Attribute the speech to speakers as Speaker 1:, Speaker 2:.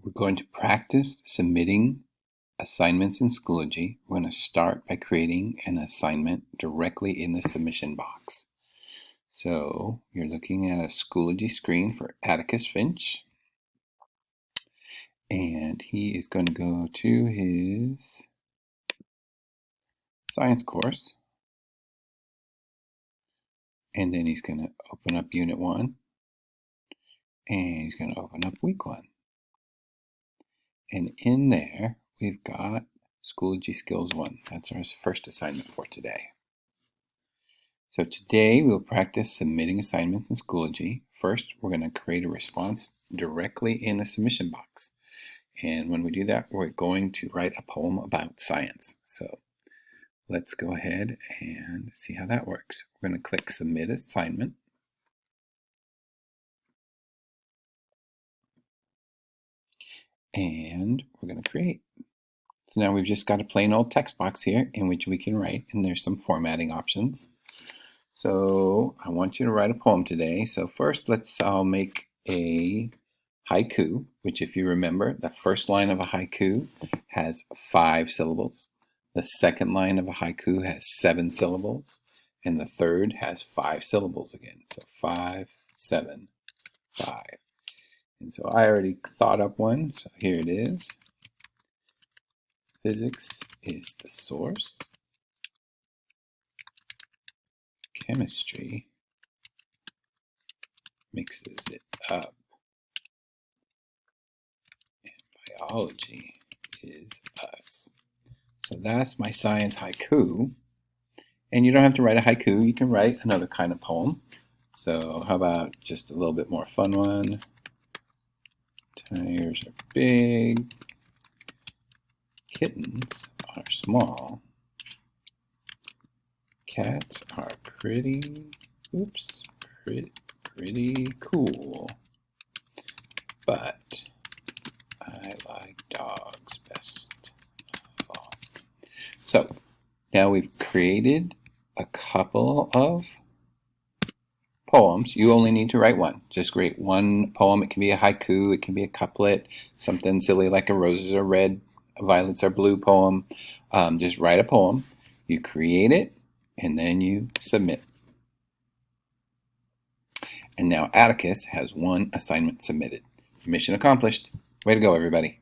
Speaker 1: We're going to practice submitting assignments in Schoology. We're going to start by creating an assignment directly in the submission box. So you're looking at a Schoology screen for Atticus Finch. And he is going to go to his science course. And then he's going to open up Unit 1. And he's going to open up Week 1. And in there, we've got Schoology Skills 1. That's our first assignment for today. So today we'll practice submitting assignments in Schoology. First, we're going to create a response directly in a submission box. And when we do that, we're going to write a poem about science. So let's go ahead and see how that works. We're going to click Submit Assignment. And we're going to create. So now we've just got a plain old text box here in which we can write, and there's some formatting options. So I want you to write a poem today. So first, I'll make a haiku, which if you remember, the first line of a haiku has 5 syllables. The second line of a haiku has 7 syllables. And the third has 5 syllables again. So 5, 7, 5. And so I already thought up one, so here it is. Physics is the source. Chemistry mixes it up. And biology is us. So that's my science haiku. And you don't have to write a haiku, you can write another kind of poem. So how about just a little bit more fun one? Tires are big, kittens are small, cats are pretty cool, but I like dogs best of all. So now we've created a couple of poems. You only need to write one. Just create one poem. It can be a haiku, it can be a couplet, something silly like a roses are red, violets are blue poem. Just write a poem. You create it, and then you submit. And now Atticus has one assignment submitted. Mission accomplished. Way to go, everybody.